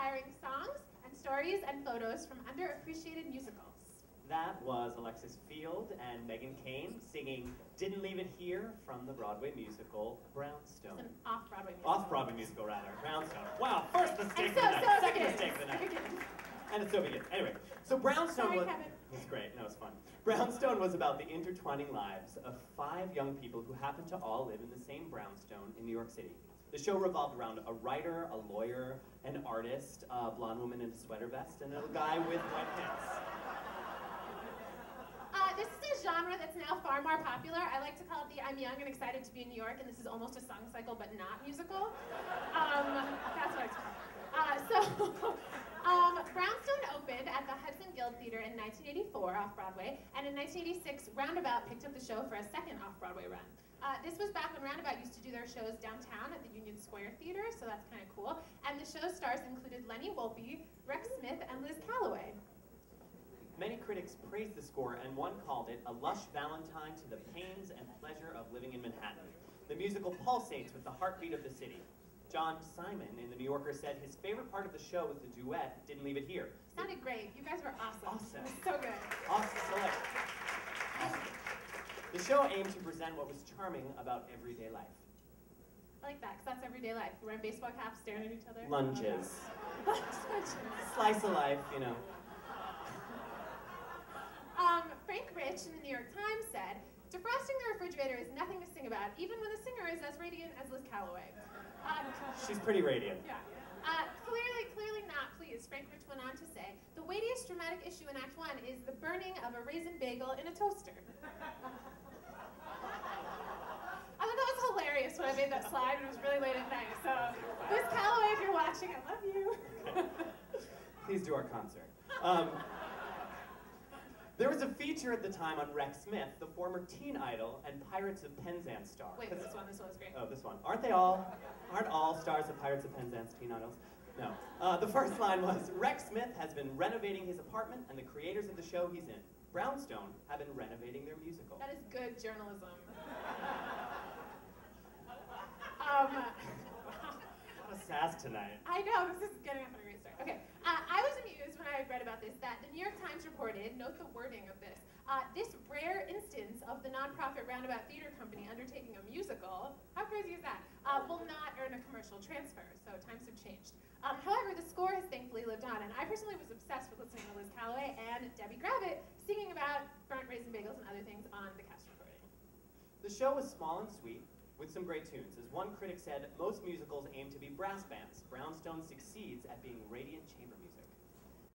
inspiring songs and stories and photos from underappreciated musicals. That was Alexis Field and Megan Kane singing Didn't Leave It Here from the Broadway musical Brownstone. It's an off-Broadway musical. Off-Broadway musical, rather. Brownstone. Wow, first mistake of the So night. Second begins. mistake of the night. And it so begins. Anyway, so Brownstone Sorry, was... Kevin. It's great. No, it's fun. Brownstone was about the intertwining lives of 5 young people who happened to all live in the same brownstone in New York City. The show revolved around a writer, a lawyer, an artist, a blonde woman in a sweater vest, and a guy with white pants. This is a genre that's now far more popular. I like to call it the I'm young and excited to be in New York, and this is almost a song cycle but not musical. That's what I call it. Brownstone opened at the Hudson Guild Theater in 1984 off-Broadway, and in 1986, Roundabout picked up the show for a second off-Broadway run. This was back when Roundabout used to do their shows downtown at the Union Square Theater, so that's kind of cool. And the show's stars included Lenny Wolpe, Rex Smith, and Liz Calloway. Many critics praised the score, and one called it a lush valentine to the pains and pleasure of living in Manhattan. The musical pulsates with the heartbeat of the city. John Simon in The New Yorker said his favorite part of the show was the duet, Didn't Leave It Here. Sounded great. You guys were awesome. Awesome. It was so good. Awesome. Awesome. The show aimed to present what was charming about everyday life. I like that, because that's everyday life. We're wearing baseball caps, staring at each other. Lunches. Lunches. Slice of life, you know. Frank Rich in the New York Times said, defrosting the refrigerator is nothing to sing about, even when the singer is as radiant as Liz Calloway. She's pretty radiant. Yeah. Clearly not pleased, Frank Rich went on to say, the weightiest dramatic issue in Act 1 is the burning of a raisin bagel in a toaster. I thought that was hilarious when I made that slide, and it was really late at night, so Liz Calloway, if you're watching, I love you. Okay. Please do our concert. There was a feature at the time on Rex Smith, the former teen idol and Pirates of Penzance star. Wait, this one was great. Oh, this one. Aren't all stars of Pirates of Penzance teen idols? No. The first line was, Rex Smith has been renovating his apartment, and the creators of the show he's in, Brownstone, have been renovating their musical. That is good journalism. What a sass tonight. I know, this is getting off on a great start. Okay, I was amused when I read about this that the New York Times reported, note the wording of this, this rare instance of the nonprofit Roundabout Theater Company undertaking a musical, how crazy is that, will not earn a commercial transfer, so times have changed. However, the score has thankfully lived on, and I personally was obsessed with listening to Liz Calloway and Debbie Gravitt singing about burnt raisin bagels and other things on the cast recording. The show was small and sweet, with some great tunes. As one critic said, most musicals aim to be brass bands. Brownstone succeeds at being radiant chamber music.